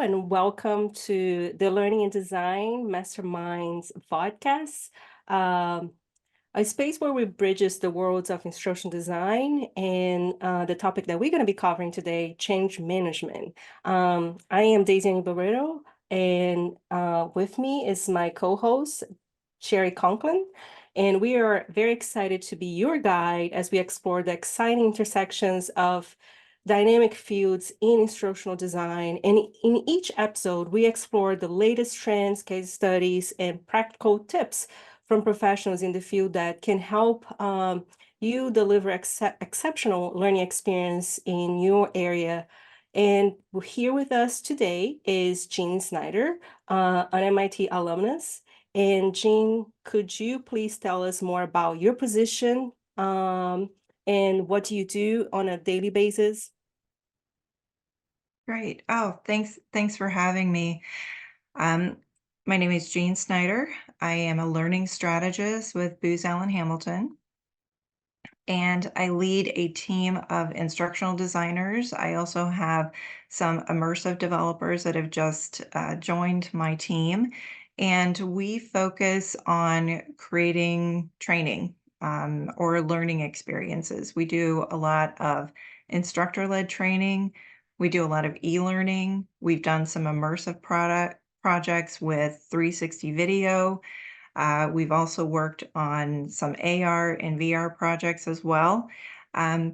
and welcome to the Learning and Design Masterminds Vodcast, a space where we bridges the worlds of instructional design and the topic that we're going to be covering today, change management. I am Daisy Barreto, and with me is my co-host, Sherry Conklin. And we are very excited to be your guide as we explore the exciting intersections of dynamic fields in instructional design. And in each episode, we explore the latest trends, case studies, and practical tips from professionals in the field that can help you deliver exceptional learning experience in your area. And here with us today is Jean Snider, an MIT alumnus. And Jean, could you please tell us more about your position and what do you do on a daily basis? Great. Oh, thanks for having me. Um, my name is Jean Snider. I am a learning strategist with Booz Allen Hamilton, and I lead a team of instructional designers. I also have some immersive developers that have just joined my team, and we focus on creating training or learning experiences. We do a lot of instructor-led training. We do a lot of e-learning. We've done some immersive projects with 360 video. We've also worked on some AR and VR projects as well.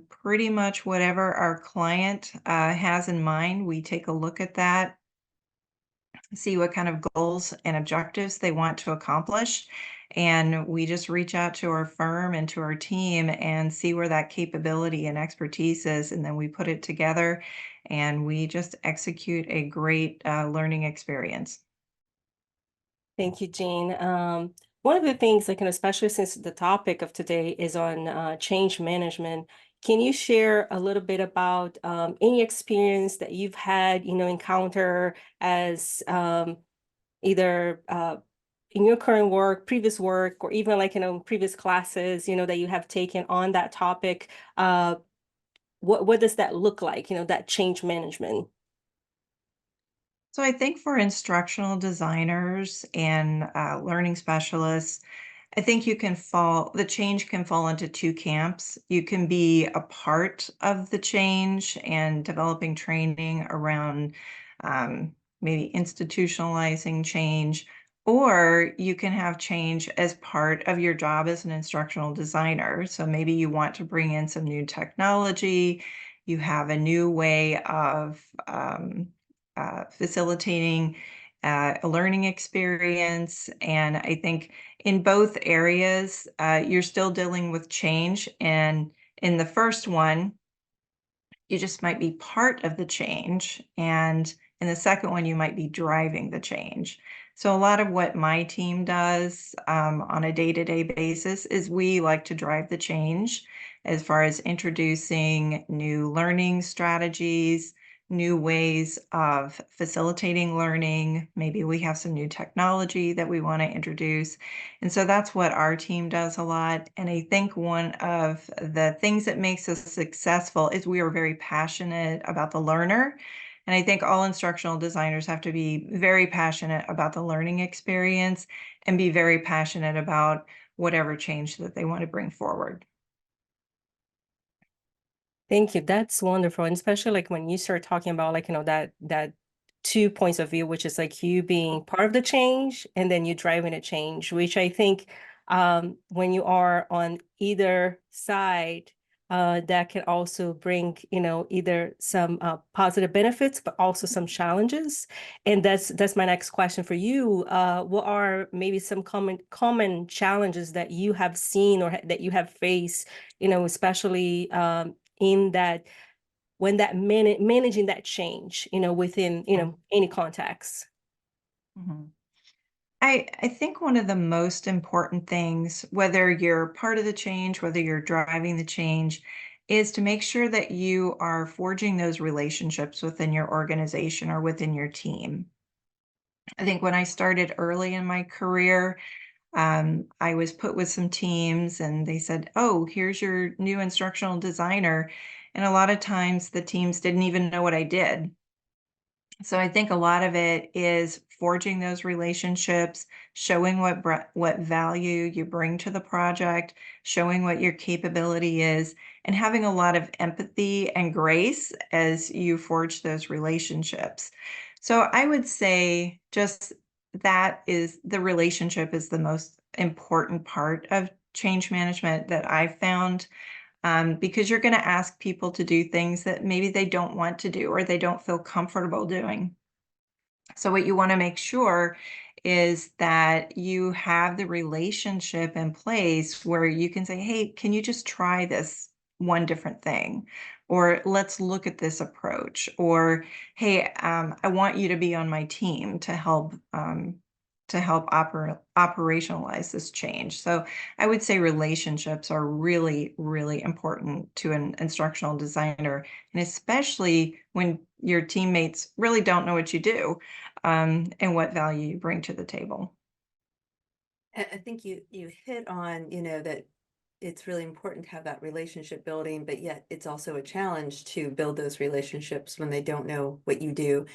Pretty much whatever our client has in mind, we take a look at that, see what kind of goals and objectives they want to accomplish. And we just reach out to our firm and to our team and see where that capability and expertise is. And then we put it together and we just execute a great learning experience. Thank you, Jean. One of the things, like, and especially since the topic of today is on change management, can you share a little bit about any experience that you've had, encounter as either in your current work, previous work, or even like, previous classes, that you have taken on that topic? What does that look like, that change management? So I think for instructional designers and learning specialists, I think the change can fall into two camps. You can be a part of the change and developing training around um, maybe institutionalizing change, or you can have change as part of your job as an instructional designer. So maybe you want to bring in some new technology, you have a new way of facilitating a learning experience. And I think in both areas, you're still dealing with change. And in the first one, you just might be part of the change. And in the second one, you might be driving the change. So a lot of what my team does on a day-to-day basis is we like to drive the change as far as introducing new learning strategies, new ways of facilitating learning. Maybe we have some new technology that we want to introduce. And so that's what our team does a lot. And I think one of the things that makes us successful is we are very passionate about the learner. And I think all instructional designers have to be very passionate about the learning experience and be very passionate about whatever change that they want to bring forward. Thank you. That's wonderful. And especially like when you start talking about like, that 2 points of view, which is like you being part of the change and then you driving a change, which I think when you are on either side, that can also bring, either some positive benefits, but also some challenges. And that's my next question for you. What are maybe some common challenges that you have seen or that you have faced, especially in that when that managing that change, within, any context? Mhm. I think one of the most important things, whether you're part of the change, whether you're driving the change, is to make sure that you are forging those relationships within your organization or within your team. I think when I started early in my career, I was put with some teams and they said, "Oh, here's your new instructional designer." And a lot of times the teams didn't even know what I did. So I think a lot of it is forging those relationships, showing what value you bring to the project, showing what your capability is, and having a lot of empathy and grace as you forge those relationships. So I would say just that is the relationship is the most important part of change management that I've found, because you're going to ask people to do things that maybe they don't want to do or they don't feel comfortable doing. So, what you want to make sure is that you have the relationship in place where you can say, hey, can you just try this one different thing? Or let's look at this approach. Or, hey, I want you to be on my team to help operationalize this change. So I would say relationships are really, really important to an instructional designer, and especially when your teammates really don't know what you do, and what value you bring to the table. I think you hit on, that it's really important to have that relationship building, but yet it's also a challenge to build those relationships when they don't know what you do.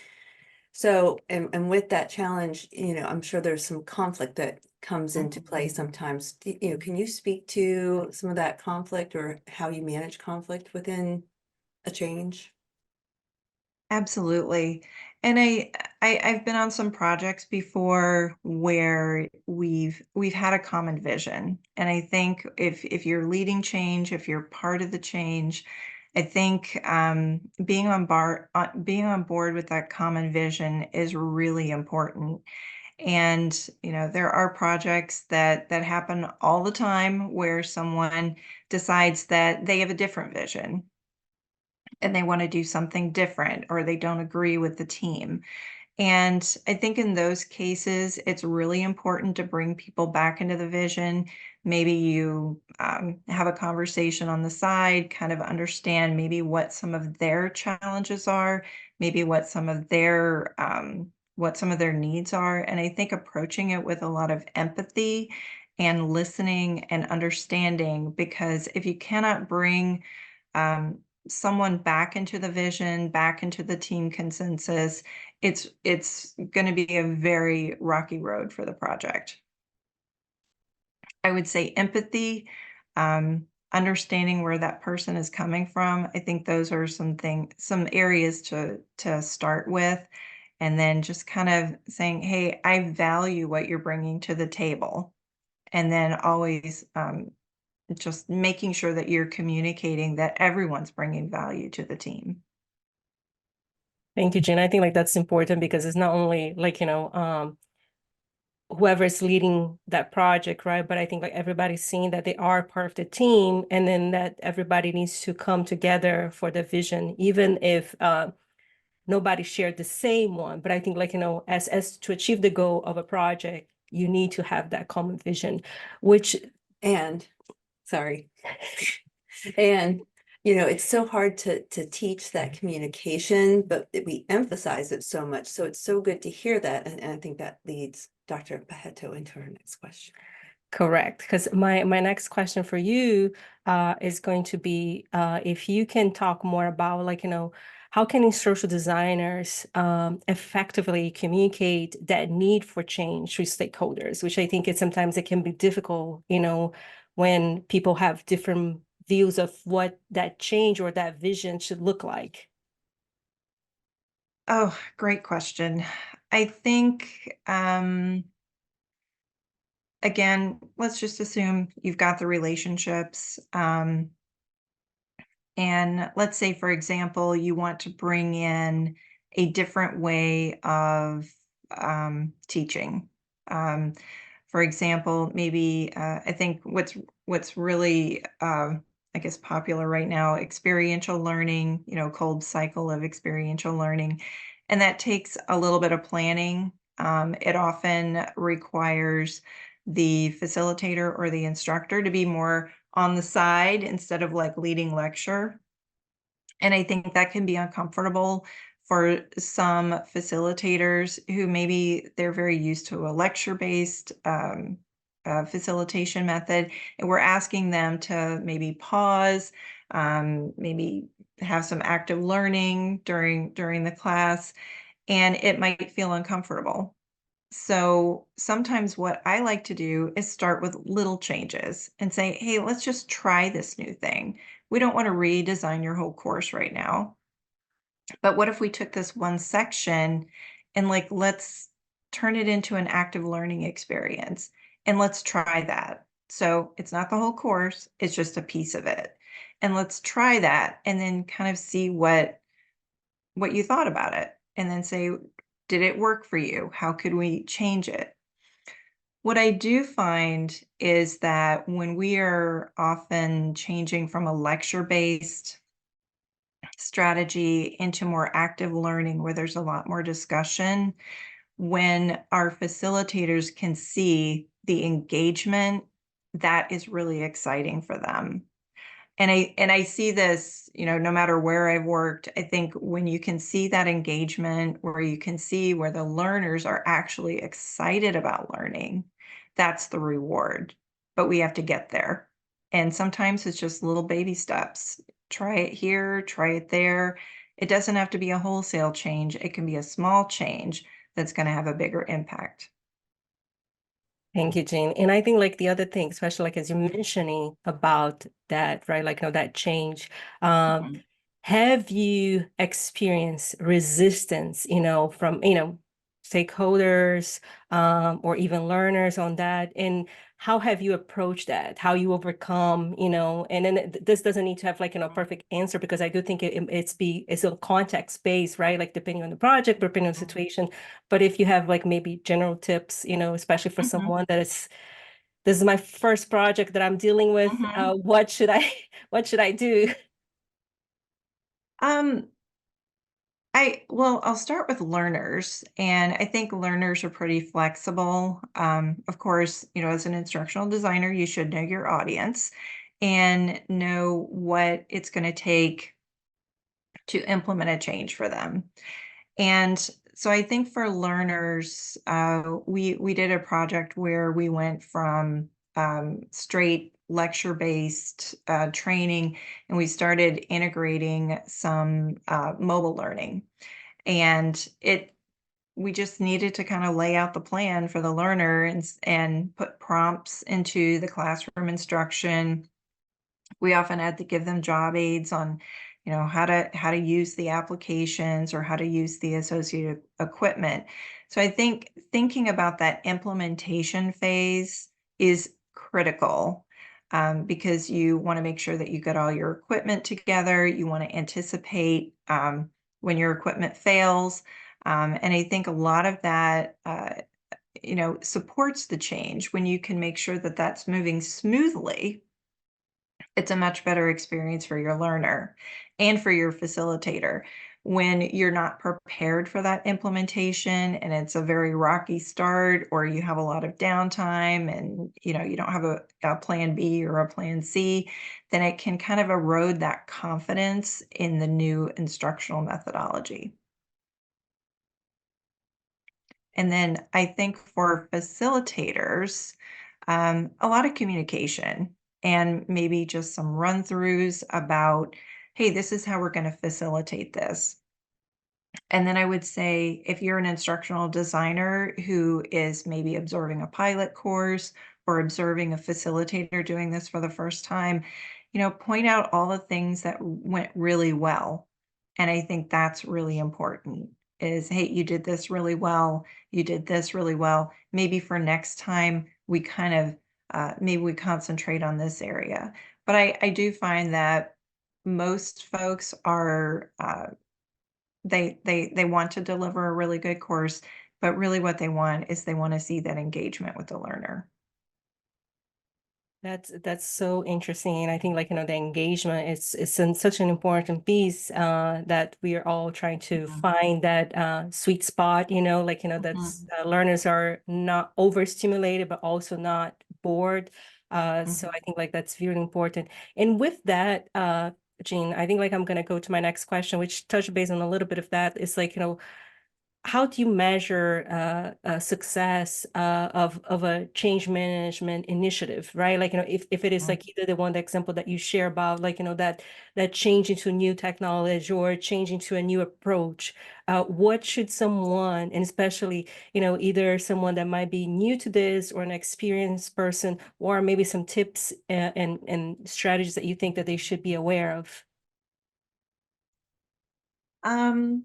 So, and with that challenge, I'm sure there's some conflict that comes into play sometimes. Can you speak to some of that conflict or how you manage conflict within a change? Absolutely. And I've been on some projects before where we've had a common vision. And I think if you're leading change, if you're part of the change, I think being on board with that common vision is really important. And there are projects that happen all the time where someone decides that they have a different vision and they want to do something different, or they don't agree with the team. And I think in those cases, it's really important to bring people back into the vision. Maybe you have a conversation on the side, kind of understand maybe what some of their challenges are, maybe what some of their needs are. And I think approaching it with a lot of empathy and listening and understanding, because if you cannot bring um, someone back into the vision, back into the team consensus, it's going to be a very rocky road for the project. I would say empathy, understanding where that person is coming from. I think those are some areas to start with, and then just kind of saying, "Hey, I value what you're bringing to the table," and then always just making sure that you're communicating that everyone's bringing value to the team. Thank you, Jen. I think like that's important because it's not only like, whoever's leading that project, right? But I think like everybody's seeing that they are part of the team, and then that everybody needs to come together for the vision, even if nobody shared the same one. But I think like, as to achieve the goal of a project, you need to have that common vision, which And, sorry. And, it's so hard to teach that communication, but we emphasize it so much. So it's so good to hear that. And I think that leads Dr. Pajeto into our next question. correct. Because my next question for you is going to be if you can talk more about like, how can instructional designers effectively communicate that need for change with stakeholders, which I think sometimes it can be difficult, when people have different views of what that change or that vision should look like. Oh, great question. I think, again, let's just assume you've got the relationships. And let's say, for example, you want to bring in a different way of teaching. Um, for example, maybe I think what's really I guess popular right now, experiential learning. Cold cycle of experiential learning, and that takes a little bit of planning. It often requires the facilitator or the instructor to be more on the side instead of like leading lecture. And I think that can be uncomfortable for some facilitators who maybe they're very used to a lecture-based facilitation method, and we're asking them to maybe pause, maybe have some active learning during the class. and it might feel uncomfortable. So sometimes what I like to do is start with little changes and say, hey, let's just try this new thing. We don't want to redesign your whole course right now. But what if we took this one section and like, let's turn it into an active learning experience and let's try that. So it's not the whole course, it's just a piece of it. And let's try that and then kind of see what you thought about it and then say, did it work for you? How could we change it? What I do find is that when we are often changing from a lecture-based strategy into more active learning where there's a lot more discussion, when our facilitators can see the engagement, that is really exciting for them. And I see this, no matter where I've worked, I think when you can see that engagement, where you can see where the learners are actually excited about learning, that's the reward. But we have to get there. And sometimes it's just little baby steps. Try it here, try it there. It doesn't have to be a wholesale change. It can be a small change that's going to have a bigger impact. Thank you, Jean. And I think like the other thing, especially like as you're mentioning about that, right? Like, that change. Mhm. Have you experienced resistance, from, stakeholders, or even learners on that? And how have you approached that? How you overcome, and then this doesn't need to have like, perfect answer, because I do think it's a context based, right? Like depending on the project, depending on the situation. But if you have like maybe general tips, especially for Mhm. someone this is my first project that I'm dealing with, Mhm. what should I, what should I do? Um, I'll start with learners, and I think learners are pretty flexible. Of course, as an instructional designer, you should know your audience and know what it's going to take to implement a change for them. And so I think for learners, we did a project where we went from straight lecture-based training, and we started integrating some mobile learning. And we just needed to kind of lay out the plan for the learner and put prompts into the classroom instruction. We often had to give them job aids on, how to use the applications or how to use the associated equipment. So I think thinking about that implementation phase is critical, because you want to make sure that you get all your equipment together. You want to anticipate when your equipment fails. And I think a lot of that, supports the change when you can make sure that that's moving smoothly. It's a much better experience for your learner and for your facilitator. When you're not prepared for that implementation and it's a very rocky start, or you have a lot of downtime and you don't have a plan B or a plan C, then it can kind of erode that confidence in the new instructional methodology. And then I think for facilitators, a lot of communication and maybe just some run throughs about, hey, this is how we're going to facilitate this. And then I would say if you're an instructional designer who is maybe observing a pilot course or observing a facilitator doing this for the first time, point out all the things that went really well. And I think that's really important is, hey, you did this really well. You did this really well. Maybe for next time, we kind of, maybe we concentrate on this area. But I do find that most folks are, they want to deliver a really good course, but really what they want is they want to see that engagement with the learner. That's so interesting. And I think like, the engagement is such an important piece, that we are all trying to Mhm. find that sweet spot, like, that's Mhm. learners are not overstimulated, but also not bored. So Mhm. I think like that's really important. And with that, Jean, I think like I'm gonna go to my next question, which touch base on a little bit of that. It's like, how do you measure success of a change management initiative, right? Like, if it is like either the one, the example that you share about, like, that change into new technology or change into a new approach, what should someone, and especially, either someone that might be new to this or an experienced person, or maybe some tips and strategies that you think that they should be aware of? Um,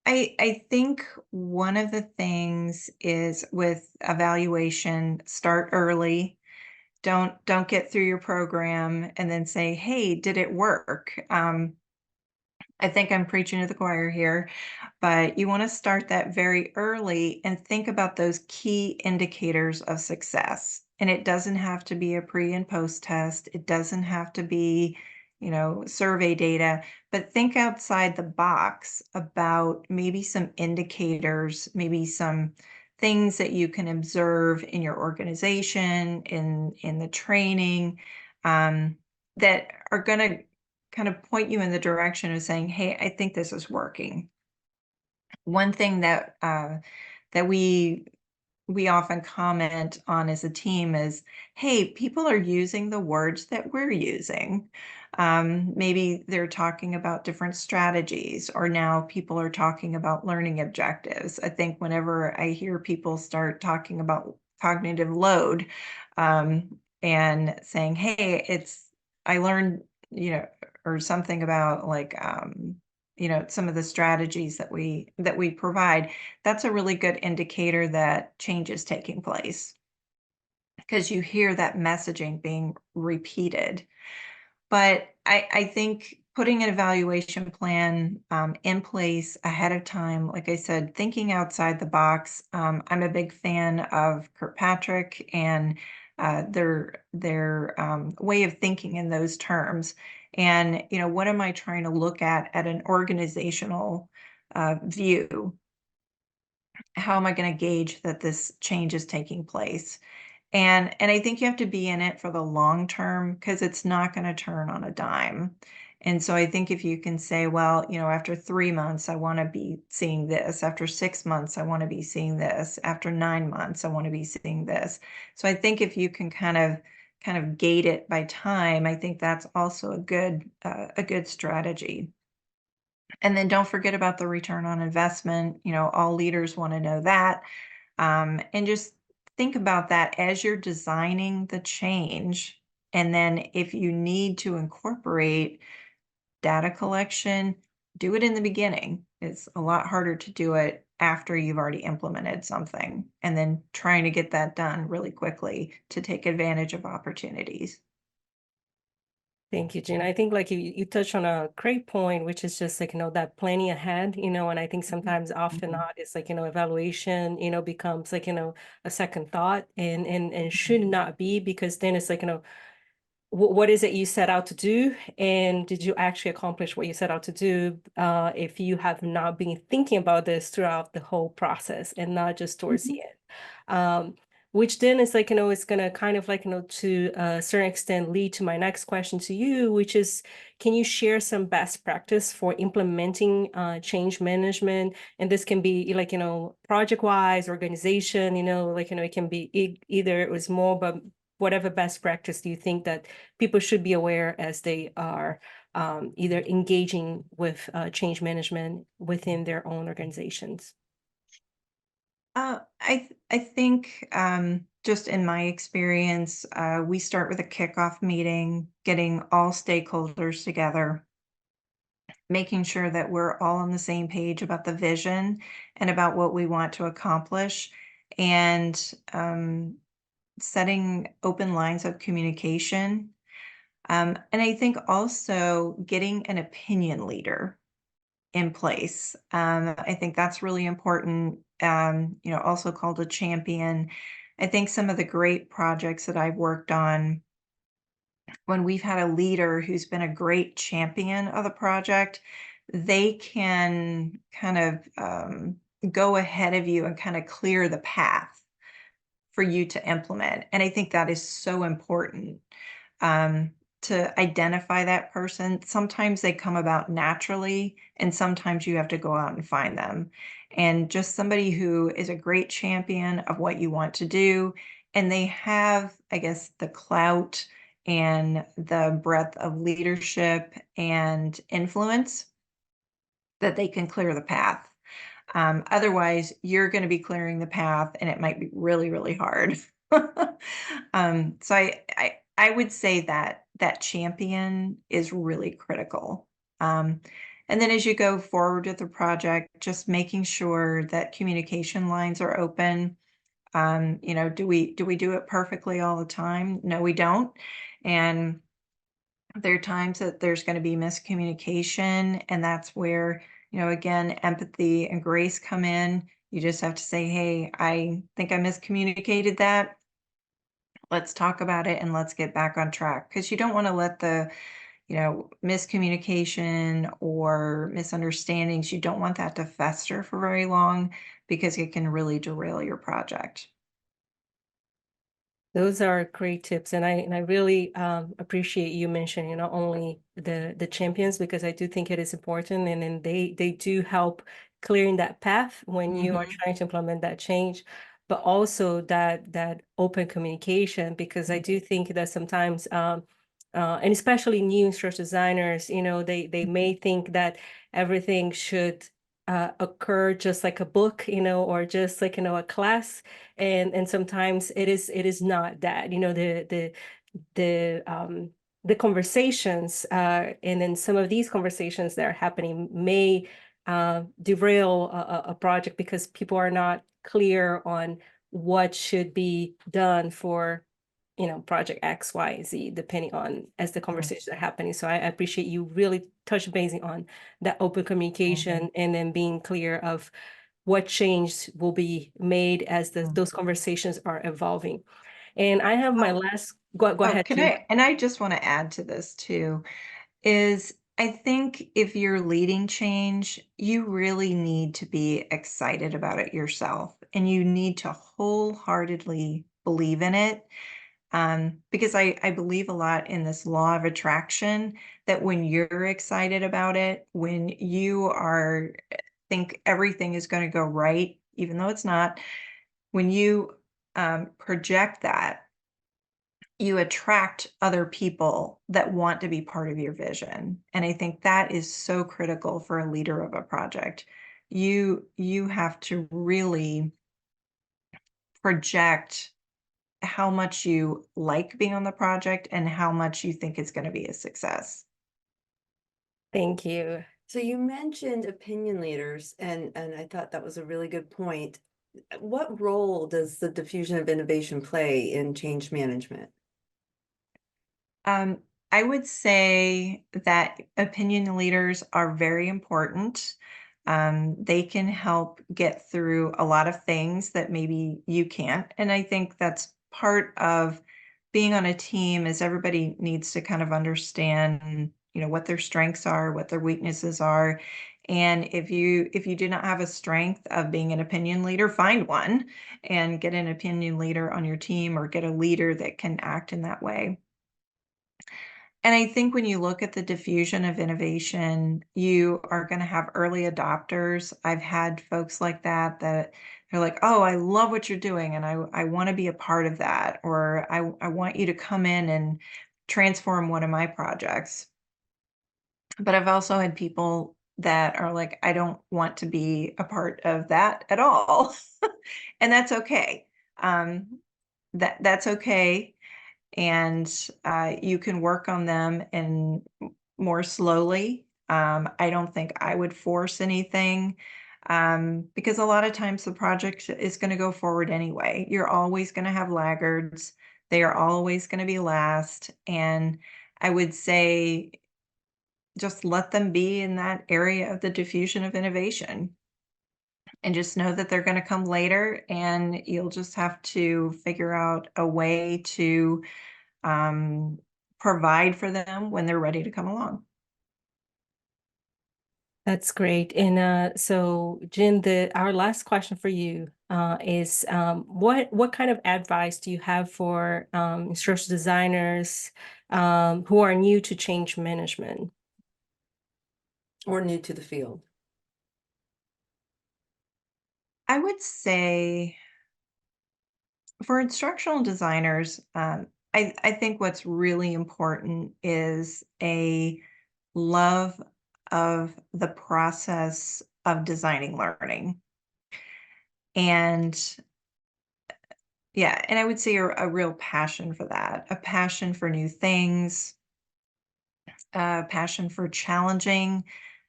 I think one of the things is with evaluation, start early. Don't get through your program and then say, "Hey, did it work?" I think I'm preaching to the choir here, but you want to start that very early and think about those key indicators of success. And it doesn't have to be a pre and post test. It doesn't have to be, survey data, but think outside the box about maybe some indicators, maybe some things that you can observe in your organization, in the training, that are going to kind of point you in the direction of saying, "Hey, I think this is working." One thing that we often comment on as a team is, "Hey, people are using the words that we're using." Maybe they're talking about different strategies, or now people are talking about learning objectives. I think whenever I hear people start talking about cognitive load, and saying, "Hey, I learned," or something about like, some of the strategies that we provide, that's a really good indicator that change is taking place because you hear that messaging being repeated. But I think putting an evaluation plan in place ahead of time, like I said, thinking outside the box. I'm a big fan of Kirkpatrick and their way of thinking in those terms. And what am I trying to look at an organizational view? How am I going to gauge that this change is taking place? And I think you have to be in it for the long term because it's not going to turn on a dime. And so I think if you can say, well, after 3 months, I want to be seeing this. After 6 months, I want to be seeing this. After 9 months, I want to be seeing this. So I think if you can kind of gate it by time, I think that's also a good strategy. And then don't forget about the return on investment. All leaders want to know that. And just think about that as you're designing the change. And then if you need to incorporate data collection, do it in the beginning. It's a lot harder to do it after you've already implemented something, and then trying to get that done really quickly to take advantage of opportunities. Thank you, Gina. I think like you touched on a great point, which is just like, that planning ahead, and I think sometimes often Mhm. not, it's like, evaluation, becomes like, a second thought and should not be, because then it's like, what is it you set out to do, and did you actually accomplish what you set out to do, if you have not been thinking about this throughout the whole process and not just towards Mhm. the end. Which then is like, it's going to kind of like, to a certain extent lead to my next question to you, which is, can you share some best practice for implementing change management? And this can be like, project wise, organization, like, it can be either it was more, but whatever best practice do you think that people should be aware as they are either engaging with change management within their own organizations? I think, just in my experience, we start with a kickoff meeting, getting all stakeholders together, making sure that we're all on the same page about the vision and about what we want to accomplish, and setting open lines of communication. And I think also getting an opinion leader in place. I think that's really important, also called a champion. I think some of the great projects that I've worked on, when we've had a leader who's been a great champion of the project, they can kind of go ahead of you and kind of clear the path for you to implement. And I think that is so important. to identify that person. Sometimes they come about naturally, and sometimes you have to go out and find them. And just somebody who is a great champion of what you want to do, and they have, I guess, the clout and the breadth of leadership and influence that they can clear the path. Otherwise, you're going to be clearing the path, and it might be really, really hard. So I would say that that champion is really critical. And then as you go forward with the project, just making sure that communication lines are open. Do we do it perfectly all the time? No, we don't. And there are times that there's going to be miscommunication, and that's where, again, empathy and grace come in. You just have to say, hey, I think I miscommunicated that. Let's talk about it and let's get back on track. Because you don't want to let the, miscommunication or misunderstandings, you don't want that to fester for very long, because it can really derail your project. Those are great tips, and I really appreciate you mentioning not only the champions, because I do think it is important, and then they do help clearing that path when you are trying to implement that change, but also that open communication, because I do think that sometimes and especially new instructional designers, they may think that everything should occur just like a book, or just like, a class. And sometimes it is not that, the conversations, and then some of these conversations that are happening may derail a project, because people are not clear on what should be done for project X, Y, Z, depending on as the conversations are happening. So I appreciate you really touch basing on that open communication, and then being clear of what change will be made as those conversations are evolving. And I have my last, go ahead. And I just want to add to this too, is I think if you're leading change, you really need to be excited about it yourself, and you need to wholeheartedly believe in it. Because I believe a lot in this law of attraction, that when you're excited about it, when you think everything is going to go right, even though it's not, when you project that, you attract other people that want to be part of your vision. And I think that is so critical for a leader of a project. You have to really project how much you like being on the project and how much you think it's going to be a success. Thank you. So you mentioned opinion leaders, and I thought that was a really good point. What role does the diffusion of innovation play in change management? I would say that opinion leaders are very important. They can help get through a lot of things that maybe you can't. And I think that's part of being on a team, is everybody needs to kind of understand, what their strengths are, what their weaknesses are. And if you do not have a strength of being an opinion leader, find one and get an opinion leader on your team, or get a leader that can act in that way. And I think when you look at the diffusion of innovation, you are going to have early adopters. I've had folks like that they're like, oh, I love what you're doing, and I want to be a part of that, or I want you to come in and transform one of my projects. But I've also had people that are like, I don't want to be a part of that at all. And that's okay. That's okay, and you can work on them and more slowly. I don't think I would force anything, because a lot of times the project is going to go forward anyway. You're always going to have laggards. They are always going to be last. And I would say just let them be in that area of the diffusion of innovation, and just know that they're going to come later, and you'll just have to figure out a way to provide for them when they're ready to come along. That's great. And so, Jen, our last question for you is what kind of advice do you have for instructional designers who are new to change management? Or new to the field? I would say for instructional designers, I think what's really important is a love of the process of designing learning. And yeah, and I would say a real passion for that, a passion for new things, a passion for challenging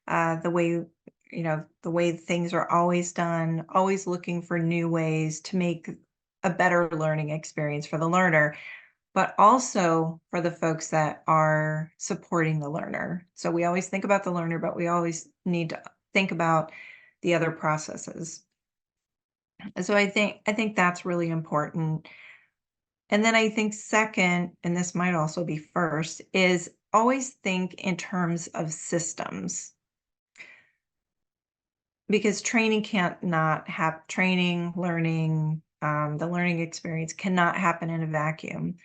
the way, the way things are always done, always looking for new ways to make a better learning experience for the learner, but also for the folks that are supporting the learner. So we always think about the learner, but we always need to think about the other processes. So I think that's really important. And then I think second, and this might also be first, is always think in terms of systems. Because training can't not have training, learning, the learning experience cannot happen in a vacuum.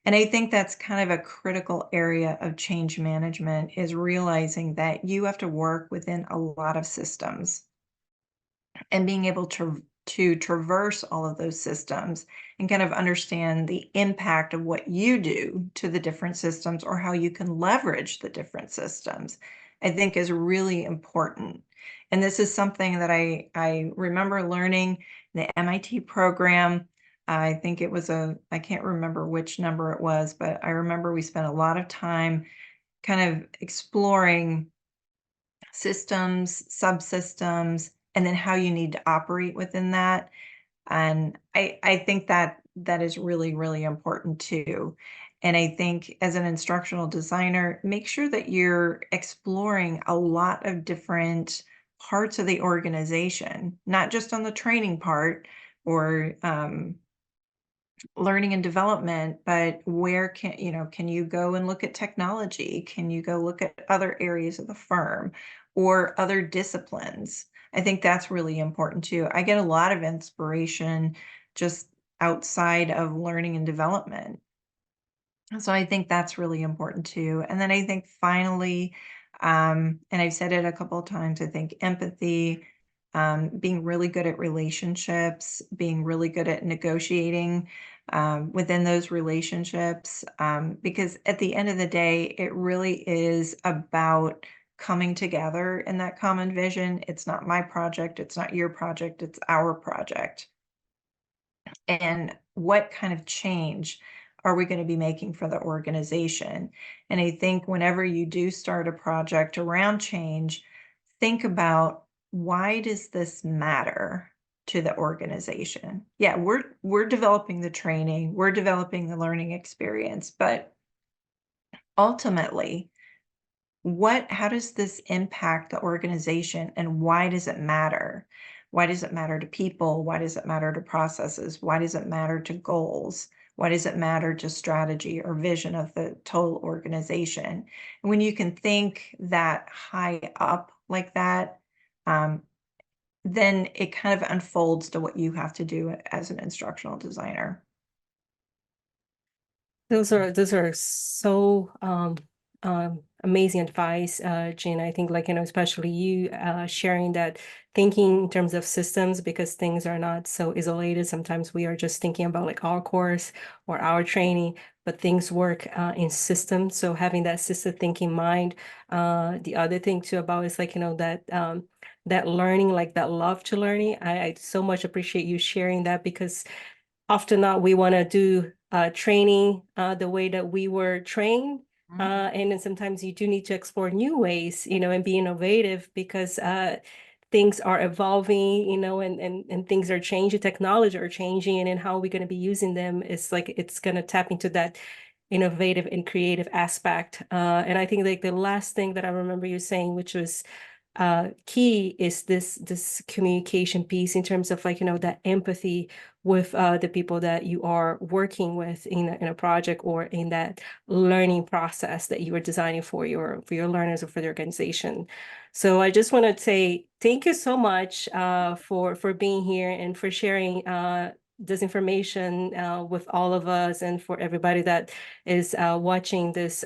And I think that's kind of a critical area of change management is realizing that you have to work within a lot of systems and being able to traverse all of those systems and kind of understand the impact of what you do to the different systems or how you can leverage the different systems, I think is really important. And this is something that I remember learning in the MIT program. I think it was I can't remember which number it was, but I remember we spent a lot of time kind of exploring systems, subsystems, and then how you need to operate within that. And I think that that is really, really important too. And I think as an instructional designer, make sure that you're exploring a lot of different parts of the organization, not just on the training part or learning and development, but where can you go and look at technology? Can you go look at other areas of the firm or other disciplines? I think that's really important too. I get a lot of inspiration just outside of learning and development. So I think that's really important too. And then I think finally, and I've said it a couple of times, I think empathy, being really good at relationships, being really good at negotiating within those relationships, because at the end of the day, it really is about coming together in that common vision. It's not my project, it's not your project, it's our project. And what kind of change are we going to be making for the organization? And I think whenever you do start a project around change, think about why does this matter to the organization? Yeah, we're developing the training, we're developing the learning experience, but ultimately, how does this impact the organization and why does it matter? Why does it matter to people? Why does it matter to processes? Why does it matter to goals? Why does it matter to strategy or vision of the total organization? And when you can think that high up like that, um, then it kind of unfolds to what you have to do as an instructional designer. Those are so amazing advice, Jean. I think especially you sharing that thinking in terms of systems because things are not so isolated. Sometimes we are just thinking about like our course or our training, but things work in systems. So having that system thinking mind. The other thing too about is that learning, like that love to learning. I so much appreciate you sharing that because often not we want to do training the way that we were trained. And then sometimes you do need to explore new ways, and be innovative because things are evolving, and things are changing, technology are changing, and then how are we going to be using them is like it's going to tap into that innovative and creative aspect. And I think like the last thing that I remember you saying, which was key is this communication piece in terms of like, that empathy with the people that you are working with in a project or in that learning process that you are designing for your learners or for the organization. So I just want to say thank you so much for being here and for sharing this information with all of us, and for everybody that is watching this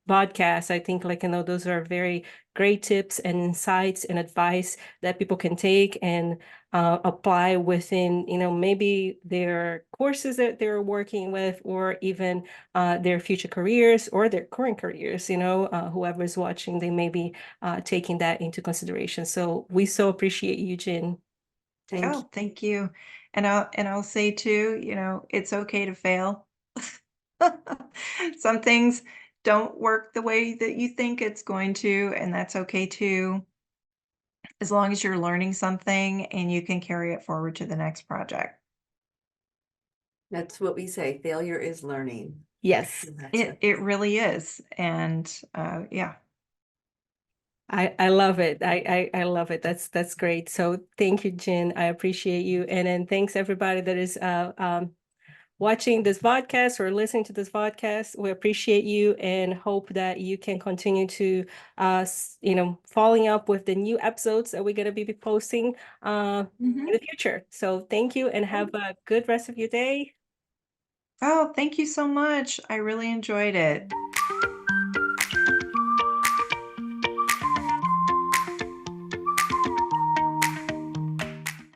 podcast. I think like, those are very great tips and insights and advice that people can take and apply within, maybe their courses that they're working with, or even their future careers or their current careers. Whoever's watching, they may be taking that into consideration. So we so appreciate you, Jen. Thank you. Oh, thank you. And I'll say too, it's okay to fail. Some things don't work the way that you think it's going to, and that's okay too, as long as you're learning something and you can carry it forward to the next project. That's what we say. Failure is learning. Yes. And that's It really is. And yeah. I love it. I love it. That's great. So thank you, Jen. I appreciate you. And then thanks everybody that is watching this podcast or listening to this podcast. We appreciate you and hope that you can continue to following up with the new episodes that we're going to be posting in the future. So thank you and have a good rest of your day. Oh, thank you so much. I really enjoyed it.